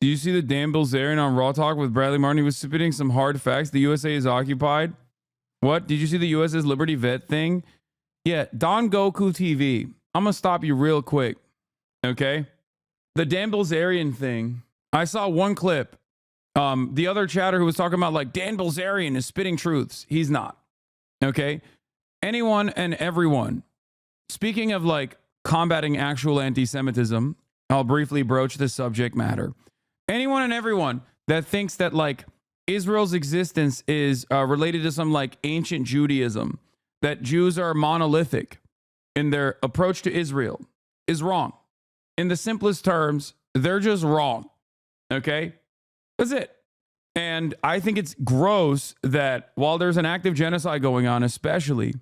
Do you see the Dan Blizerian on Raw Talk with Bradley Martin? He was spitting some hard facts. The USA is occupied. What? Did you see the USS Liberty Vet thing? Yeah, Don Goku TV. I'm going to stop you real quick. Okay? The Dan Blizerian thing. I saw one clip. The other chatter who was talking about like Dan Blizerian is spitting truths. He's not. Okay? Anyone and everyone. Speaking of like combating actual anti-Semitism, I'll briefly broach this subject matter. Anyone and everyone that thinks that like Israel's existence is related to some like ancient Judaism, that Jews are monolithic in their approach to Israel, is wrong. In the simplest terms, they're just wrong. Okay? That's it. And I think it's gross that while there's an active genocide going on, especially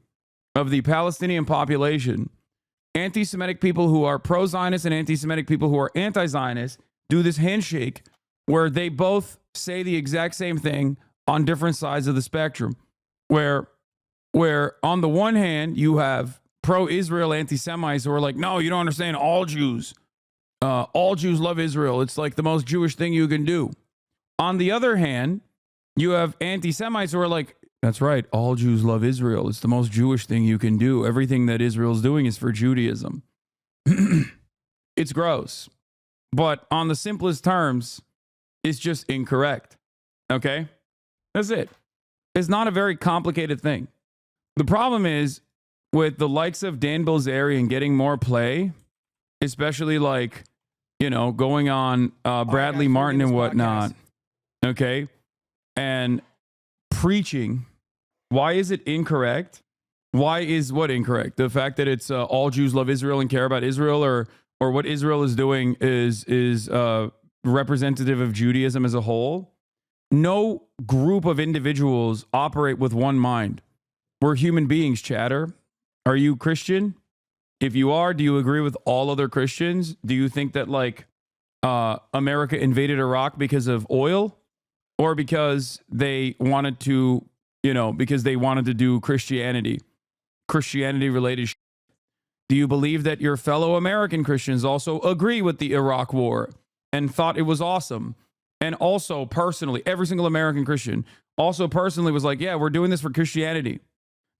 of the Palestinian population, anti-Semitic people who are pro-Zionist and anti-Semitic people who are anti-Zionist do this handshake where they both say the exact same thing on different sides of the spectrum. Where on the one hand, you have pro-Israel anti-Semites who are like, no, you don't understand. All Jews love Israel. It's like the most Jewish thing you can do. On the other hand, you have anti-Semites who are like, that's right, all Jews love Israel. It's the most Jewish thing you can do. Everything that Israel's doing is for Judaism. It's gross. But on the simplest terms, it's just incorrect. Okay? That's it. It's not a very complicated thing. The problem is with the likes of Dan Blizerian getting more play, especially like, you know, going on Bradley Martin and whatnot. Okay? And preaching. Why is it incorrect? Why is what incorrect? The fact that it's all Jews love Israel and care about Israel, or what Israel is doing is representative of Judaism as a whole? No group of individuals operate with one mind. We're human beings, chatter. Are you Christian? If you are, do you agree with all other Christians? Do you think that like America invaded Iraq because of oil? Or because they wanted to, because they wanted to do Christianity related shit? Do you believe that your fellow American Christians also agree with the Iraq war and thought it was awesome? And also personally, every single American Christian also personally was like, yeah, we're doing this for Christianity.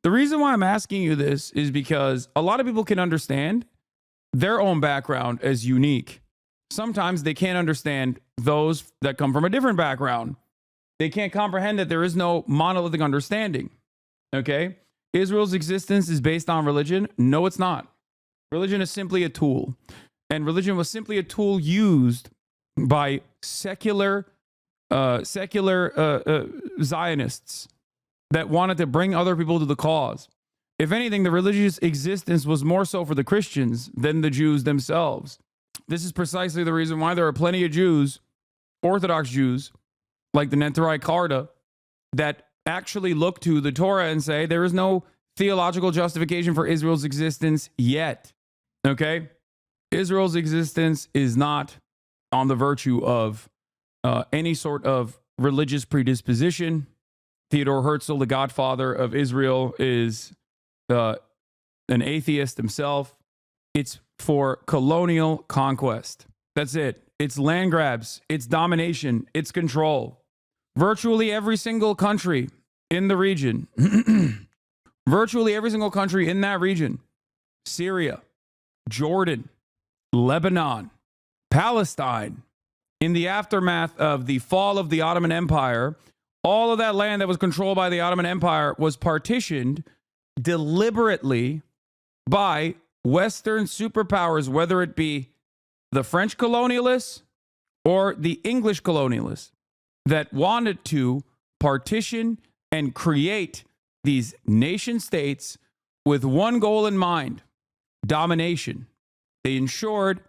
The reason why I'm asking you this is because a lot of people can understand their own background as unique. Sometimes they can't understand those that come from a different background. They can't comprehend that there is no monolithic understanding. Okay? Israel's existence is based on religion? No, it's not. Religion is simply a tool. And religion was simply a tool used by secular Zionists that wanted to bring other people to the cause. If anything, the religious existence was more so for the Christians than the Jews themselves. This is precisely the reason why there are plenty of Jews, Orthodox Jews, like the Neterai Karta, that actually look to the Torah and say there is no theological justification for Israel's existence yet. Okay? Israel's existence is not on the virtue of any sort of religious predisposition. Theodore Herzl, the godfather of Israel, is an atheist himself. It's for colonial conquest. That's it. It's land grabs. It's domination. It's control. Virtually every single country in the region, virtually every single country in that region, Syria, Jordan, Lebanon, Palestine, in the aftermath of the fall of the Ottoman Empire, all of that land that was controlled by the Ottoman Empire was partitioned deliberately by Western superpowers, whether it be the French colonialists or the English colonialists, that wanted to partition and create these nation states with one goal in mind: domination. They ensured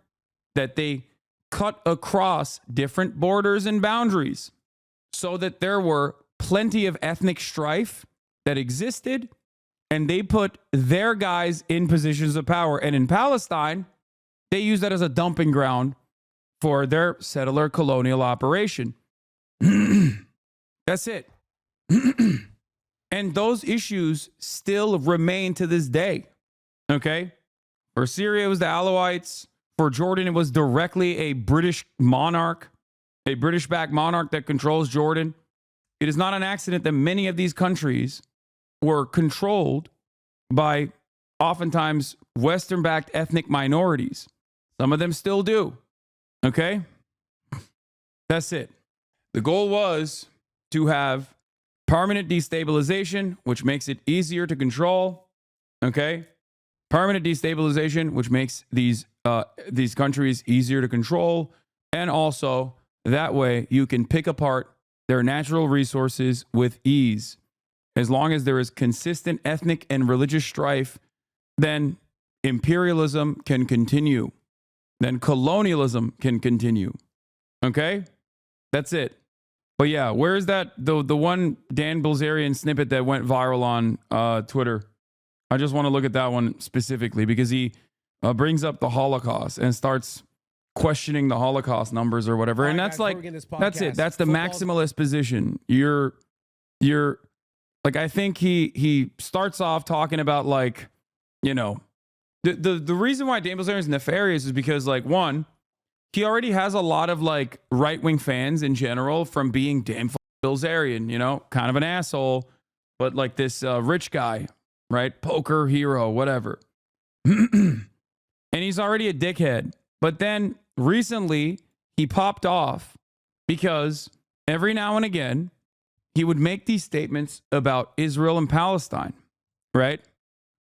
that they cut across different borders and boundaries so that there were plenty of ethnic strife that existed, and they put their guys in positions of power. And in Palestine, they use that as a dumping ground for their settler colonial operation. That's it. And those issues still remain to this day. Okay? For Syria, it was the Alawites. For Jordan, it was directly a British monarch, a British-backed monarch that controls Jordan. It is not an accident that many of these countries were controlled by oftentimes Western-backed ethnic minorities. Some of them still do. Okay? That's it. The goal was to have permanent destabilization, which makes it easier to control. Okay? Permanent destabilization, which makes these countries easier to control. And also, that way you can pick apart their natural resources with ease. As long as there is consistent ethnic and religious strife, then imperialism can continue. Then colonialism can continue. Okay? That's it. But yeah, where's that, the one Dan Blizerian snippet that went viral on Twitter? I just want to look at that one specifically because he brings up the Holocaust and starts questioning the Holocaust numbers or whatever. And that's like, that's it. That's the maximalist position. You're like, I think he starts off talking about like, you know, the reason why Dan Blizerian is nefarious is because like, one, he already has a lot of like right-wing fans in general from being Dan Blizerian, you know, kind of an asshole, but like this rich guy, right? Poker hero, whatever. And he's already a dickhead. But then recently he popped off because every now and again he would make these statements about Israel and Palestine, right?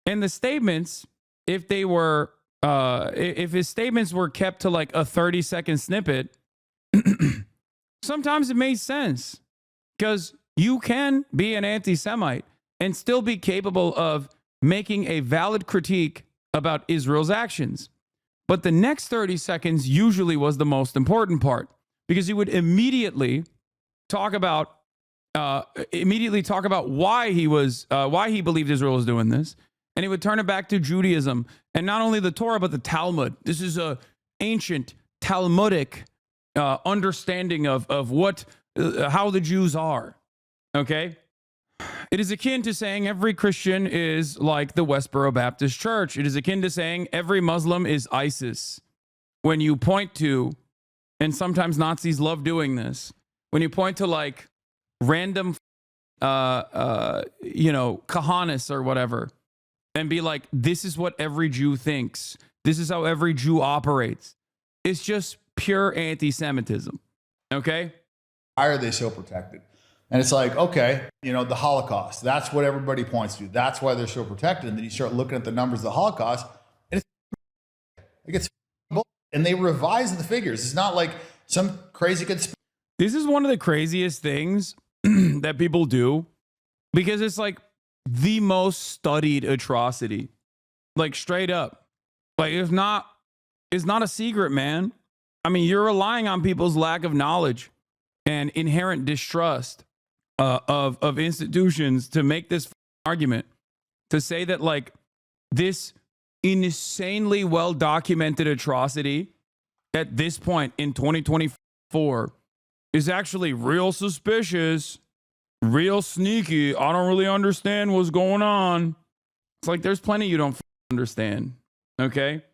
And the statements, if they were if his statements were kept to like a 30-second snippet, sometimes it made sense because you can be an anti-Semite and still be capable of making a valid critique about Israel's actions. But the next 30 seconds usually was the most important part because he would immediately talk about why he believed Israel was doing this. And he would turn it back to Judaism and not only the Torah, but the Talmud. This is a ancient Talmudic understanding of what, how the Jews are. Okay. It is akin to saying every Christian is like the Westboro Baptist Church. It is akin to saying every Muslim is ISIS. When you point to, and sometimes Nazis love doing this, when you point to like random, Kahanis or whatever, and be like, this is what every Jew thinks. This is how every Jew operates. It's just pure anti-Semitism. Okay? Why are they so protected? And it's like, okay, you know, the Holocaust, that's what everybody points to. That's why they're so protected. And then you start looking at the numbers of the Holocaust, and it gets, and they revise the figures. It's not like some crazy conspiracy. This is one of the craziest things that people do because it's like the most studied atrocity. Like straight up. Like it's not a secret, man. I mean, you're relying on people's lack of knowledge and inherent distrust of institutions to make this argument, to say that like this insanely well documented atrocity at this point in 2024 is actually real suspicious, real sneaky. I don't really understand what's going on. It's like there's plenty you don't understand. Okay.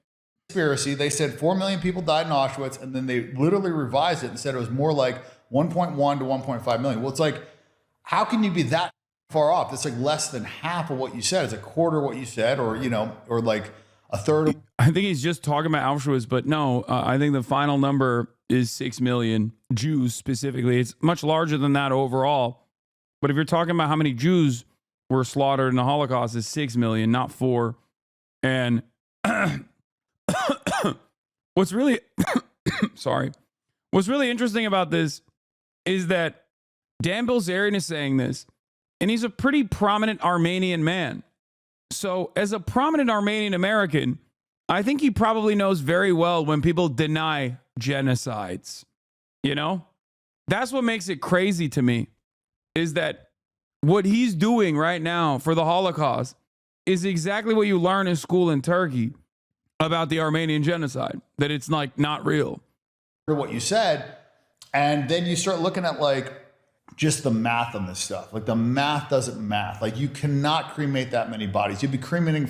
Conspiracy. They said 4 million people died in Auschwitz, and then they literally revised it and said it was more like 1.1 to 1.5 million. Well, it's like, how can you be that far off? It's like less than half of what you said. It's a quarter of what you said, or, you know, or like a third. I think he's just talking about Auschwitz, but no, I think the final number is 6 million Jews specifically. It's much larger than that overall. But if you're talking about how many Jews were slaughtered in the Holocaust, it's 6 million, not 4. And what's really, what's really interesting about this is that Dan Blizerian is saying this, and he's a pretty prominent Armenian man. So as a prominent Armenian American, I think he probably knows very well when people deny genocides. You know, that's what makes it crazy to me, is that what he's doing right now for the Holocaust is exactly what you learn in school in Turkey about the Armenian genocide, that it's like not real. What you said, and then you start looking at like just the math on this stuff. Like the math doesn't math. Like you cannot cremate that many bodies. You'd be cremating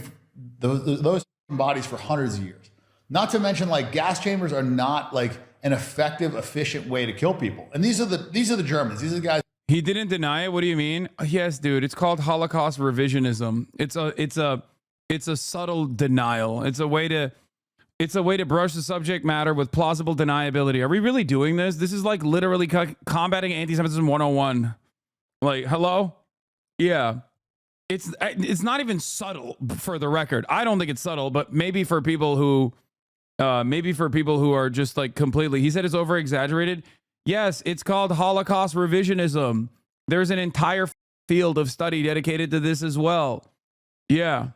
those bodies for hundreds of years. Not to mention like gas chambers are not like an effective, efficient way to kill people. And these are the Germans. These are the guys. He didn't deny it. What do you mean? Yes, dude. It's called Holocaust revisionism. It's a subtle denial. It's a way to brush the subject matter with plausible deniability. Are we really doing this? This is like literally combating anti-Semitism 101. Like, hello? Yeah. It's not even subtle, for the record. I don't think it's subtle, but maybe for people who are just like completely, he said it's over exaggerated. Yes, it's called Holocaust revisionism. There's an entire field of study dedicated to this as well. Yeah.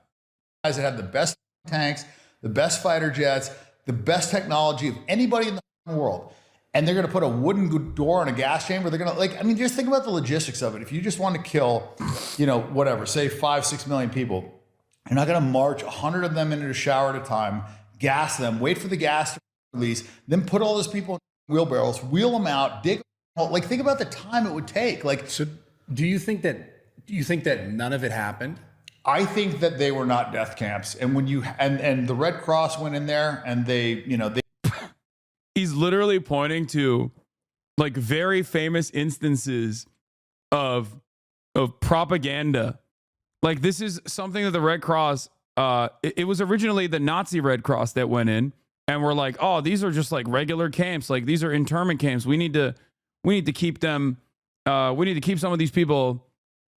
Guys that have the best tanks, the best fighter jets, the best technology of anybody in the world. And they're going to put a wooden door in a gas chamber. They're going to, like, I mean, just think about the logistics of it. If you just want to kill, whatever, say 5-6 million people, you're not going to march 100 of them into a shower at a time, gas them, wait for the gas to release, then put all those people in wheelbarrows, wheel them out, dig. Like, think about the time it would take. Like, so do you think that none of it happened? I think that they were not death camps. And when you, and the Red Cross went in there and they. He's literally pointing to like very famous instances of propaganda. Like, this is something that the Red Cross, it was originally the Nazi Red Cross that went in and were like, oh, these are just like regular camps. Like, these are internment camps. We need to keep them. We need to keep some of these people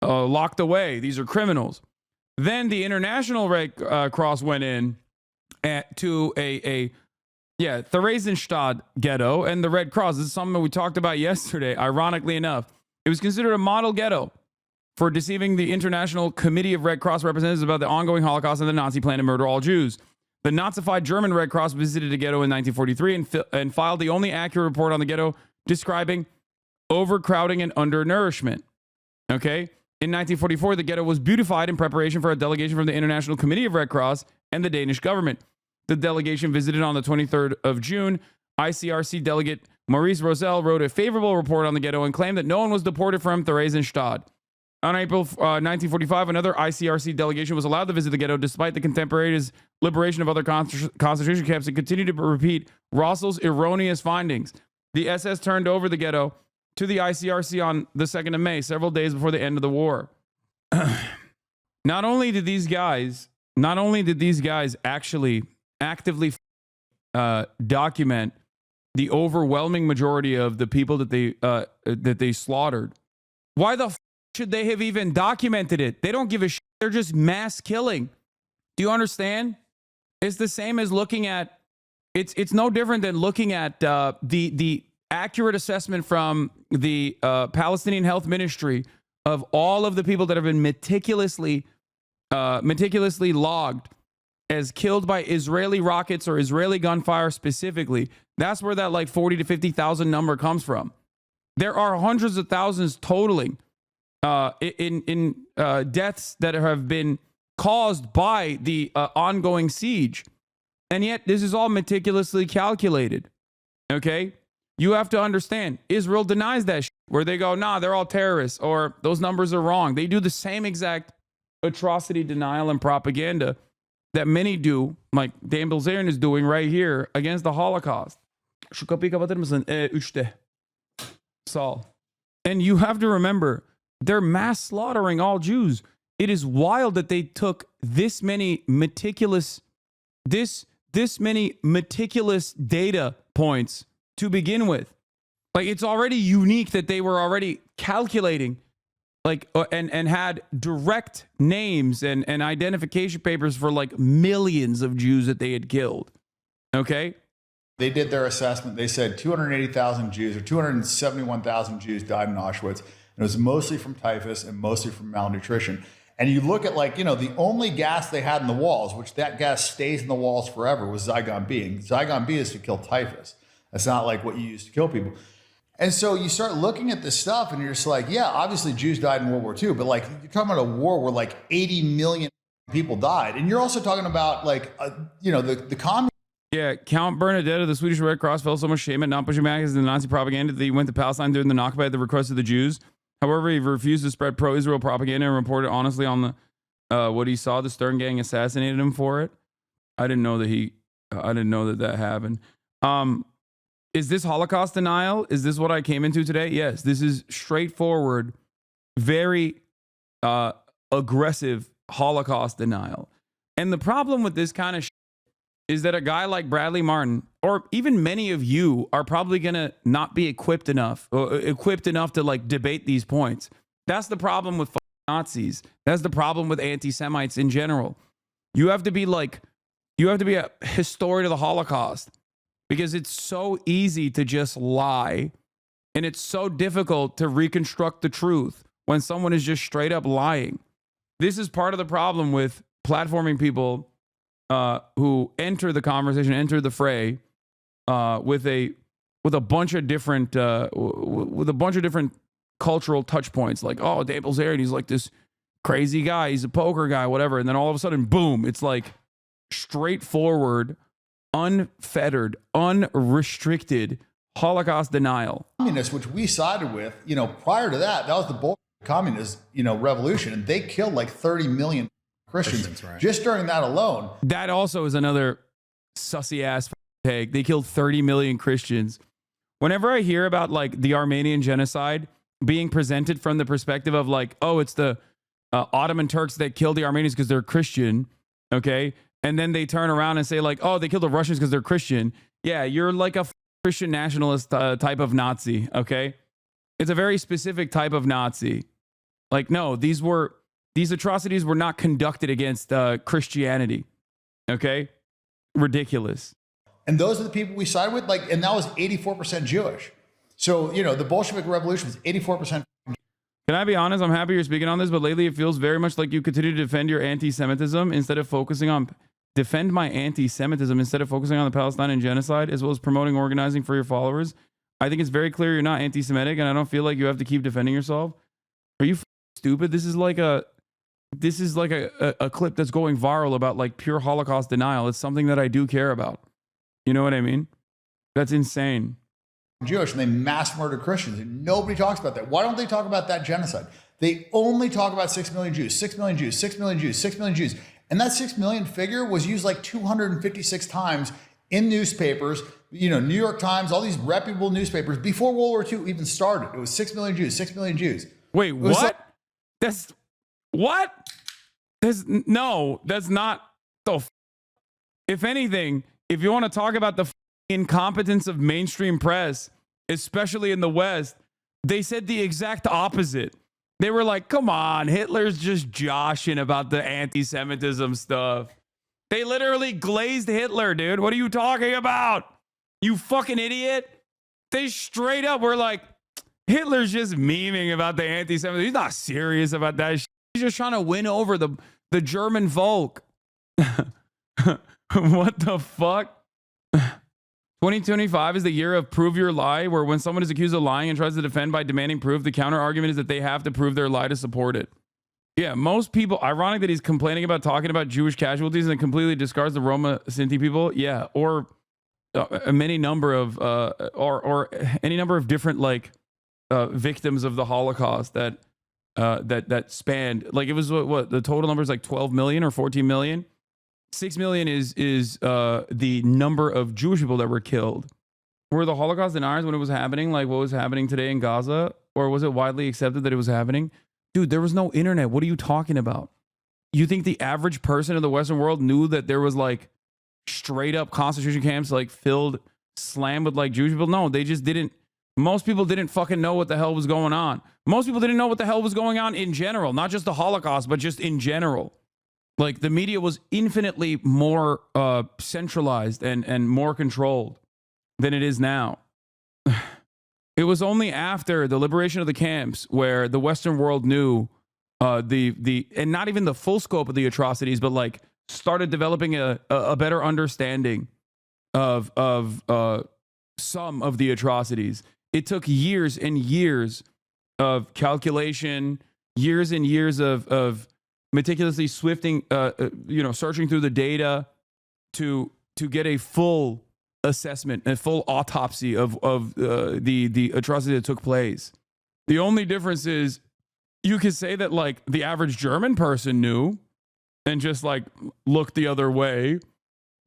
locked away. These are criminals. Then the International Red Cross went in to a Theresienstadt ghetto, and the Red Cross. This is something we talked about yesterday, ironically enough. It was considered a model ghetto for deceiving the International Committee of Red Cross representatives about the ongoing Holocaust and the Nazi plan to murder all Jews. The Nazified German Red Cross visited a ghetto in 1943 and filed the only accurate report on the ghetto describing overcrowding and undernourishment. Okay? In 1944, the ghetto was beautified in preparation for a delegation from the International Committee of Red Cross and the Danish government. The delegation visited on the 23rd of June. ICRC delegate Maurice Rosell wrote a favorable report on the ghetto and claimed that no one was deported from Theresienstadt. On April 1945, another ICRC delegation was allowed to visit the ghetto despite the contemporaneous liberation of other concentration camps and continued to repeat Rossell's erroneous findings. The SS turned over the ghetto to the ICRC on the 2nd of May, several days before the end of the war. Not only did these guys actually actively document the overwhelming majority of the people that they slaughtered, why the should they have even documented it? They don't give a shit. They're just mass killing. Do you understand? It's the same as looking at it's no different than looking at the accurate assessment from the Palestinian Health Ministry of all of the people that have been meticulously logged as killed by Israeli rockets or Israeli gunfire specifically. That's where that like 40 to 50,000 number comes from. There are hundreds of thousands totaling in deaths that have been caused by the ongoing siege. And yet this is all meticulously calculated. Okay? You have to understand, Israel denies that shit, where they go, nah, they're all terrorists, or those numbers are wrong. They do the same exact atrocity denial and propaganda that many do, like Dan Blizerian is doing right here against the Holocaust. Şu kapıyı kapatır mısın? 3'te. Sol. And you have to remember, they're mass slaughtering all Jews. It is wild that they took this many meticulous data points to begin with. Like, it's already unique that they were already calculating, like, and had direct names and identification papers for like millions of Jews that they had killed. Okay? They did their assessment. They said 280,000 Jews or 271,000 Jews died in Auschwitz. And it was mostly from typhus and mostly from malnutrition. And you look at, like, the only gas they had in the walls, which that gas stays in the walls forever, was Zygon B. And Zygon B is to kill typhus. That's not like what you use to kill people. And so you start looking at this stuff and you're just like, yeah, obviously Jews died in World War II, but like, you're talking about a war where like 80 million people died. And you're also talking about like, the communist. Yeah, Count Bernadette of the Swedish Red Cross felt so much shame at not pushing back against the Nazi propaganda that he went to Palestine during the Nakba at the request of the Jews. However, he refused to spread pro-Israel propaganda and reported honestly on the what he saw. The Stern gang assassinated him for it. I didn't know that that happened. Is this Holocaust denial? Is this what I came into today? Yes, this is straightforward, very aggressive Holocaust denial. And the problem with this kind of is that a guy like Bradley Martin, or even many of you, are probably going to not be equipped enough to like debate these points. That's the problem with Nazis. That's the problem with anti-Semites in general. You have to be a historian of the Holocaust, because it's so easy to just lie, and it's so difficult to reconstruct the truth when someone is just straight up lying. This is part of the problem with platforming people who enter the conversation, enter the fray with a bunch of different cultural touch points. Like, oh, Dan Blizerian, he's like this crazy guy, he's a poker guy, whatever. And then all of a sudden, boom, it's like straightforward, unfettered, unrestricted Holocaust denial. Communists, which we sided with, prior to that was the Bolshevik communist, revolution, and they killed like 30 million Christians right, just during that alone. That also is another sussy ass take. They killed 30 million Christians. Whenever I hear about like the Armenian genocide being presented from the perspective of like, oh, it's the Ottoman Turks that killed the Armenians because they're Christian, okay? And then they turn around and say like, oh, they killed the Russians because they're Christian. Yeah, you're like a Christian nationalist type of Nazi, okay? It's a very specific type of Nazi. Like, no, these atrocities were not conducted against Christianity, okay? Ridiculous. And those are the people we side with, and that was 84% Jewish. So, the Bolshevik Revolution was 84%. Can I be honest? I'm happy you're speaking on this, but lately it feels very much like you continue to defend your anti-Semitism instead of focusing on defend my anti-Semitism instead of focusing on the Palestinian genocide, as well as promoting organizing for your followers. I think it's very clear you're not anti-Semitic, and I don't feel like you have to keep defending yourself. Are you stupid? This is like a clip that's going viral about like pure Holocaust denial. It's something that I do care about. You know what I mean? That's insane. Jewish, and they mass murdered Christians. And nobody talks about that. Why don't they talk about that genocide? They only talk about 6 million Jews, 6 million Jews, 6 million Jews, 6 million Jews. And that 6 million figure was used like 256 times in newspapers, New York Times, all these reputable newspapers before World War II even started. It was 6 million Jews, 6 million Jews. Wait, what? That's what? That's not the. If anything, if you want to talk about the incompetence of mainstream press, especially in the West, they said the exact opposite. They were like, come on, Hitler's just joshing about the anti-Semitism stuff. They literally glazed Hitler, dude. What are you talking about? You fucking idiot. They straight up were like, Hitler's just memeing about the anti-Semitism. He's not serious about that shit. He's just trying to win over the German Volk. What the fuck? 2025 is the year of prove your lie, where when someone is accused of lying and tries to defend by demanding proof, the counter argument is that they have to prove their lie to support it. Yeah, most people, ironic that he's complaining about talking about Jewish casualties and completely discards the Roma Sinti people. Yeah, or any number of different victims of the Holocaust that spanned, like, it was what the total number is, like 12 million or 14 million. 6 million is the number of Jewish people that were killed. Were the Holocaust deniers when it was happening like what was happening today in Gaza? Or was it widely accepted that it was happening? Dude, there was no internet. What are you talking about? You think the average person in the Western world knew that there was like straight up concentration camps like slammed with like Jewish people? No, they just didn't. Most people didn't fucking know what the hell was going on. Most people didn't know what the hell was going on in general. Not just the Holocaust, but just in general. Like, the media was infinitely more centralized and more controlled than it is now. It was only after the liberation of the camps where the Western world knew and not even the full scope of the atrocities, but like started developing a better understanding of some of the atrocities. It took years and years of calculation, years and years of meticulously searching through the data to get a full assessment, a full autopsy of the atrocity that took place. The only difference is you could say that like the average German person knew and just like looked the other way,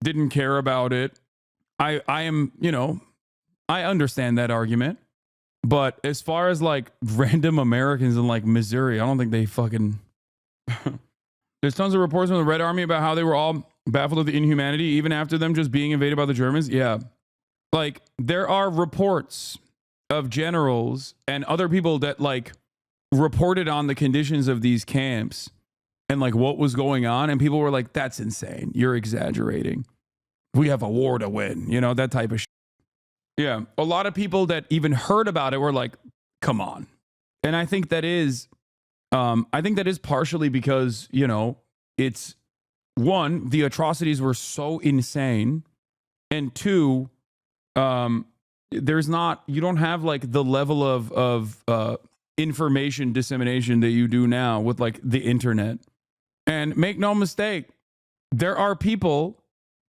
didn't care about it. I am, I understand that argument. But as far as like random Americans in like Missouri, I don't think they fucking. There's tons of reports from the Red Army about how they were all baffled at the inhumanity, even after them just being invaded by the Germans. Yeah. Like, there are reports of generals and other people that like reported on the conditions of these camps and like what was going on. And people were like, that's insane. You're exaggerating. We have a war to win. You know, that type of shit. Yeah. A lot of people that even heard about it were like, come on. And I think that is partially because, you know, it's one, the atrocities were so insane. And two, there's not, you don't have like the level of information dissemination that you do now with like the internet. And make no mistake, there are people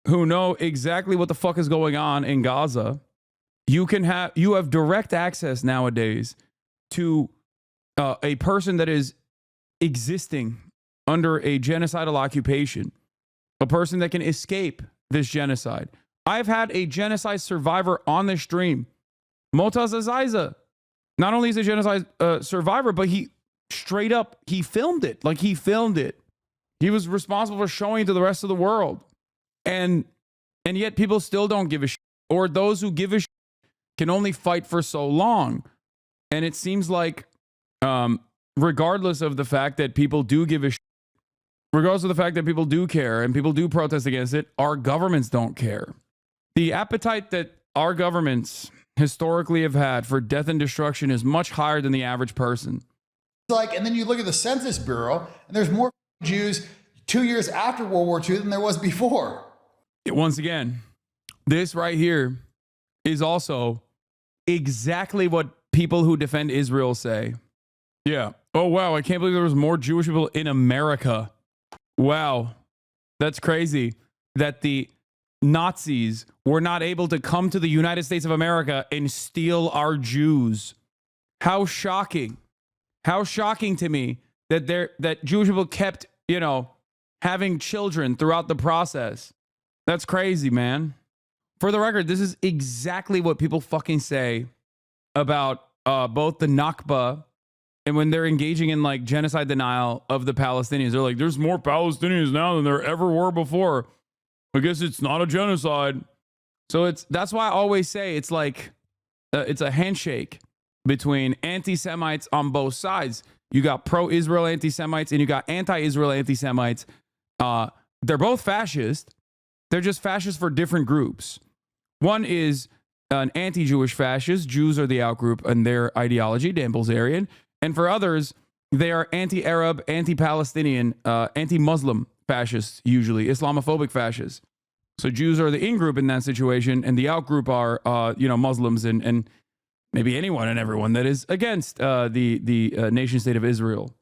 who know exactly what the fuck is going on in Gaza. You have direct access nowadays to a person that is existing under a genocidal occupation, a person that can escape this genocide. I've had a genocide survivor on the stream, Motaz Azaiza. Not only is a genocide survivor, but he straight up, he filmed it. Like, he filmed it. He was responsible for showing it to the rest of the world. And yet people still don't give a shit. Or those who give a shit can only fight for so long. And it seems like, regardless of the fact that people do give a shit, regardless of the fact that people do care and people do protest against it, our governments don't care. The appetite that our governments historically have had for death and destruction is much higher than the average person. Like, and then you look at the Census Bureau, and there's more Jews 2 years after World War II than there was before. Once again, this right here is also exactly what people who defend Israel say. Yeah. Oh, wow. I can't believe there was more Jewish people in America. Wow. That's crazy that the Nazis were not able to come to the United States of America and steal our Jews. How shocking. How shocking to me that Jewish people kept, you know, having children throughout the process. That's crazy, man. For the record, this is exactly what people fucking say about both the Nakba and when they're engaging in like genocide denial of the Palestinians. They're like, there's more Palestinians now than there ever were before. I guess it's not a genocide. So that's why I always say it's like it's a handshake between anti-Semites on both sides. You got pro-Israel anti-Semites and you got anti-Israel anti-Semites. They're both fascist. They're just fascist for different groups. One is an anti-Jewish fascist. Jews are the outgroup in their ideology, Dan Blizerian. And for others, they are anti-Arab, anti-Palestinian, anti-Muslim fascists, usually Islamophobic fascists. So Jews are the in-group in that situation, and the out-group are, Muslims and maybe anyone and everyone that is against the nation-state of Israel.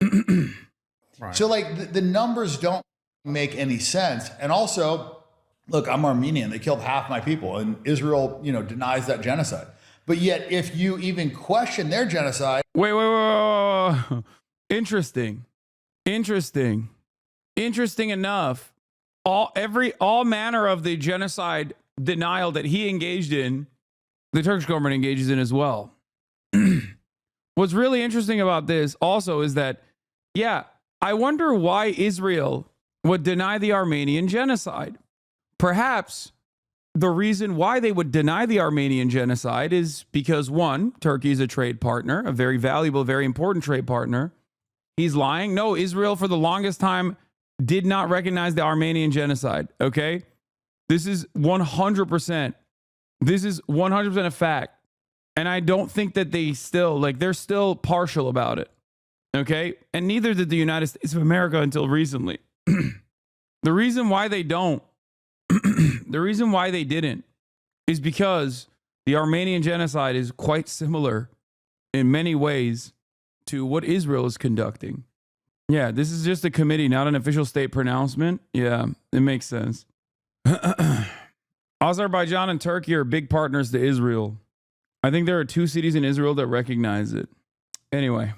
Right. So, like, the numbers don't make any sense. And also, look, I'm Armenian. They killed half my people, and Israel, denies that genocide. But yet, if you even question their genocide... Wait. Interesting enough. All manner of the genocide denial that he engaged in, the Turkish government engages in as well. What's really interesting about this also is that, I wonder why Israel would deny the Armenian genocide. Perhaps the reason why they would deny the Armenian genocide is because, one, Turkey is a trade partner, a very valuable, very important trade partner. He's lying. No, Israel for the longest time did not recognize the Armenian genocide, okay? This is 100%. This is 100% a fact. And I don't think that they're still partial about it, okay? And neither did the United States of America until recently. The reason why they don't, the reason why they didn't is because the Armenian genocide is quite similar in many ways to what Israel is conducting. Yeah, this is just a committee, not an official state pronouncement. Yeah, it makes sense. Azerbaijan and Turkey are big partners to Israel. I think there are 2 cities in Israel that recognize it. Anyway,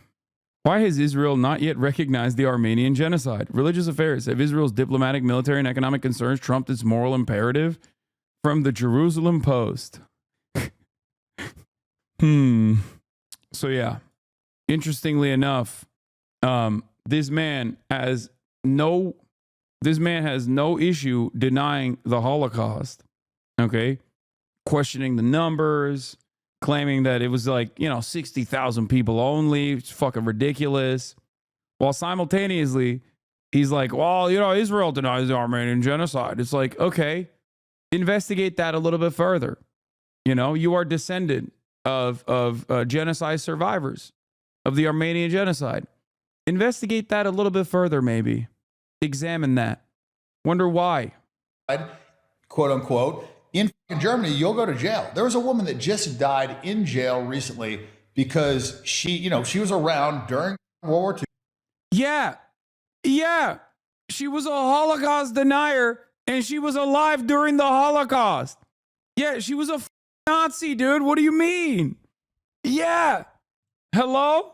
why has Israel not yet recognized the Armenian genocide? Religious affairs. Have Israel's diplomatic, military, and economic concerns trumped its moral imperative? From the Jerusalem Post. So yeah, interestingly enough, this man has no issue denying the Holocaust. Okay, questioning the numbers, claiming that it was like 60,000 people only. It's fucking ridiculous. While simultaneously, he's like, well, Israel denies the Armenian genocide. It's like, okay, investigate that a little bit further. You are descendant of genocide survivors of the Armenian genocide. Investigate that a little bit further, maybe. Examine that. Wonder why. Quote unquote. In Germany, you'll go to jail. There was a woman that just died in jail recently because she was around during World War II. Yeah. She was a Holocaust denier and she was alive during the Holocaust. Yeah, she was a Nazi, dude. What do you mean? Yeah. Hello?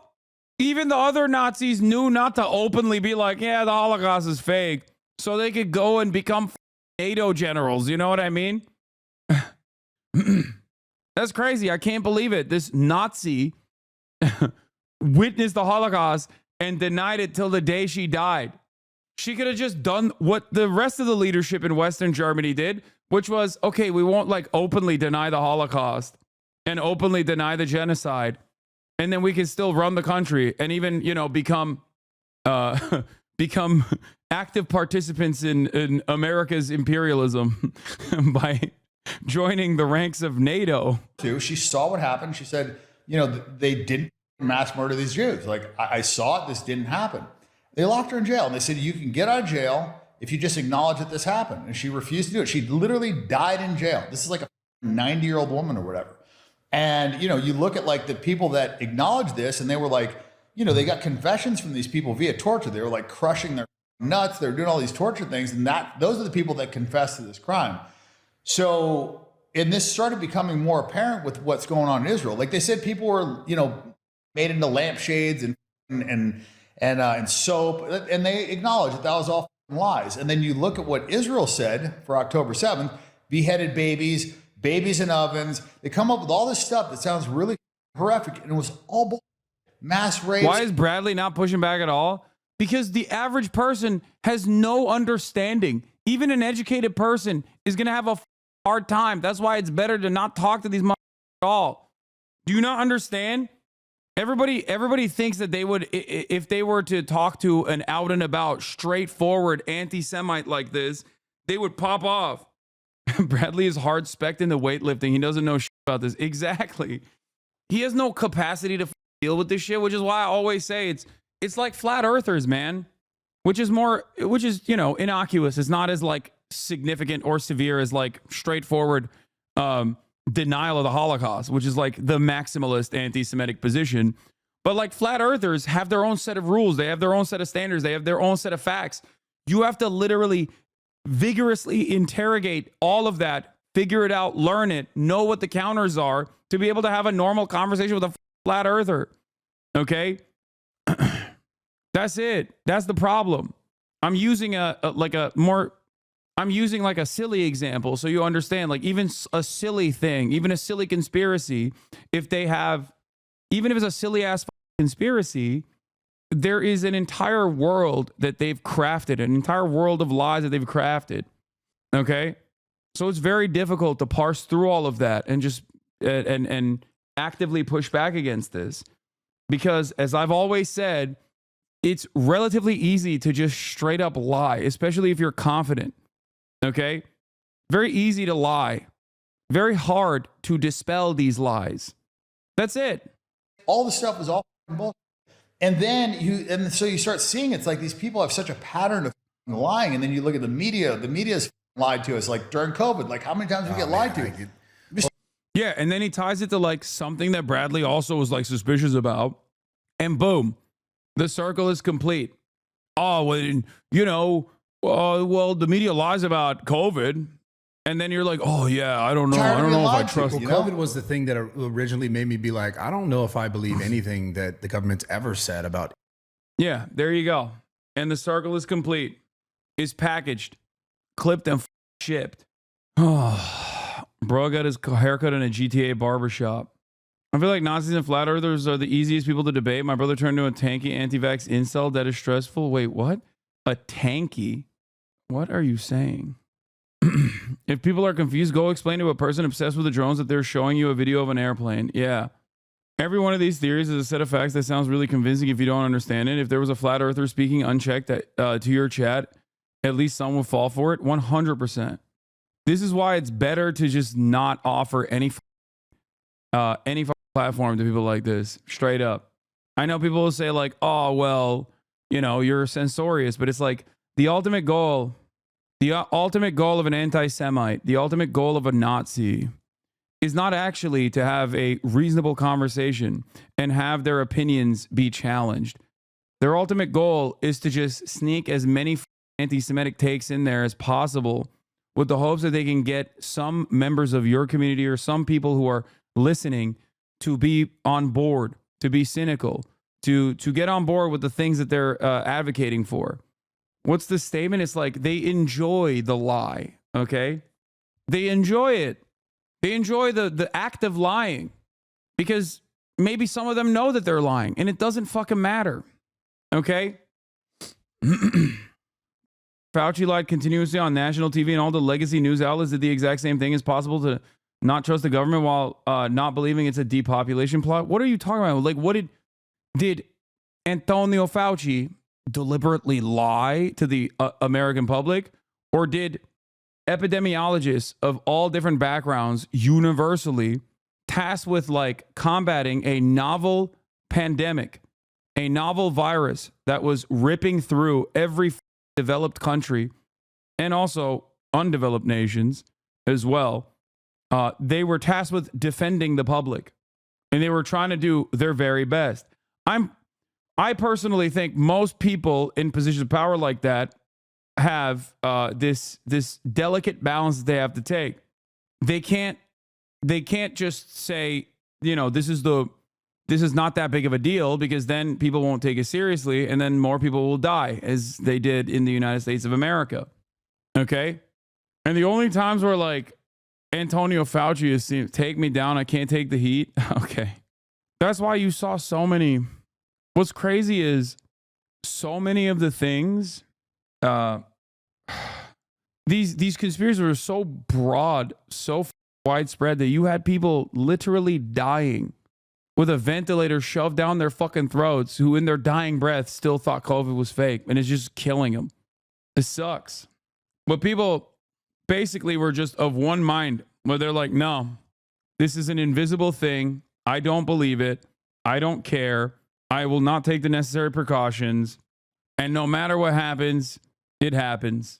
Even the other Nazis knew not to openly be like, yeah, the Holocaust is fake. So they could go and become NATO generals. You know what I mean? That's crazy. I can't believe it. This Nazi witnessed the Holocaust and denied it till the day she died. She could have just done what the rest of the leadership in Western Germany did, which was, okay, we won't like openly deny the Holocaust and openly deny the genocide. And then we can still run the country and even, become active participants in America's imperialism by joining the ranks of NATO. She saw what happened. She said, they didn't mass murder these Jews. Like, I saw it. This didn't happen. They locked her in jail and they said, you can get out of jail if you just acknowledge that this happened. And she refused to do it. She literally died in jail. This is like a 90-year-old woman or whatever. And, you look at like the people that acknowledged this and they were like, they got confessions from these people via torture. They were like crushing their nuts. They were doing all these torture things. And those are the people that confessed to this crime. So, and this started becoming more apparent with what's going on in Israel. Like they said, people were, made into lampshades and soap, and they acknowledged that was all lies. And then you look at what Israel said for October 7th, beheaded babies in ovens. They come up with all this stuff that sounds really horrific, and it was all bull. Mass rapes. Why is Bradley not pushing back at all? Because the average person has no understanding. Even an educated person is going to have a hard time. That's why it's better to not talk to these motherfuckers at all. Do you not understand? Everybody thinks that they would, if they were to talk to an out and about, straightforward anti-Semite like this, they would pop off. Bradley is hard spec'd into weightlifting. He doesn't know shit about this. Exactly. He has no capacity to deal with this shit, which is why I always say it's like flat earthers, man, which is innocuous. It's not as like significant or severe as like straightforward denial of the Holocaust, which is like the maximalist anti-Semitic position. But like flat earthers have their own set of rules. They have their own set of standards. They have their own set of facts. You have to literally vigorously interrogate all of that, figure it out, learn it, know what the counters are to be able to have a normal conversation with a flat earther. Okay? That's it. That's the problem. I'm using I'm using like a silly example so you understand, like even a silly thing, even a silly conspiracy, even if it's a silly ass conspiracy, there is an entire world that they've crafted, an entire world of lies that they've crafted. Okay? So it's very difficult to parse through all of that and just and actively push back against this. Because as I've always said, it's relatively easy to just straight up lie, especially if you're confident. Okay? Very easy to lie. Very hard to dispel these lies. That's it. All the stuff was all bullshit. And so you start seeing it's like these people have such a pattern of lying. And then you look at the media. The media's lied to us, like during COVID. Like how many times we get lied to? Yeah, and then he ties it to like something that Bradley also was like suspicious about. And boom, the circle is complete. Oh, well, well, the media lies about COVID. And then you're like, oh, yeah, I don't know. I don't know if I trust you. COVID was the thing that originally made me be like, I don't know if I believe anything that the government's ever said about. Yeah, there you go. And the circle is complete. It's packaged, clipped, and shipped. Oh, bro got his haircut in a GTA barbershop. I feel like Nazis and flat earthers are the easiest people to debate. My brother turned into a tanky anti-vax incel. That is stressful. Wait, what? A tanky? What are you saying? If people are confused, go explain to a person obsessed with the drones that they're showing you a video of an airplane. Yeah. Every one of these theories is a set of facts that sounds really convincing if you don't understand it. If there was a flat earther speaking unchecked to your chat, at least some would fall for it. 100%. This is why it's better to just not offer any platform to people like this. Straight up. I know people will say like, oh, well, you know, you're censorious, but it's like the ultimate goal of an anti-Semite, the ultimate goal of a Nazi is not actually to have a reasonable conversation and have their opinions be challenged. Their ultimate goal is to just sneak as many anti-Semitic takes in there as possible with the hopes that they can get some members of your community or some people who are listening to be on board, to be cynical, to get on board with the things that they're advocating for. What's the statement? It's like they enjoy the lie, okay? They enjoy it. They enjoy the act of lying because maybe some of them know that they're lying and it doesn't fucking matter, okay? Fauci lied continuously on national TV and all the legacy news outlets did the exact same thing. It's possible to not trust the government while not believing it's a depopulation plot. What are you talking about? Like, what did Antonio Fauci deliberately lie to the American public, or did epidemiologists of all different backgrounds universally tasked with like combating a novel pandemic, a novel virus that was ripping through every developed country and also undeveloped nations as well, they were tasked with defending the public and they were trying to do their very best. I personally think most people in positions of power like that have this delicate balance that they have to take. They can't just say, you know, this is not that big of a deal, because then people won't take it seriously and then more people will die, as they did in the United States of America. Okay? And the only times where like Antonio Fauci is saying, take me down, I can't take the heat. Okay. That's why you saw so many. What's crazy is so many of the things, these conspiracies were so broad, so widespread that you had people literally dying with a ventilator shoved down their fucking throats, who in their dying breath still thought COVID was fake, and it's just killing them. It sucks. But people basically were just of one mind, where they're like, no, this is an invisible thing. I don't believe it. I don't care. I will not take the necessary precautions. And no matter what happens, it happens.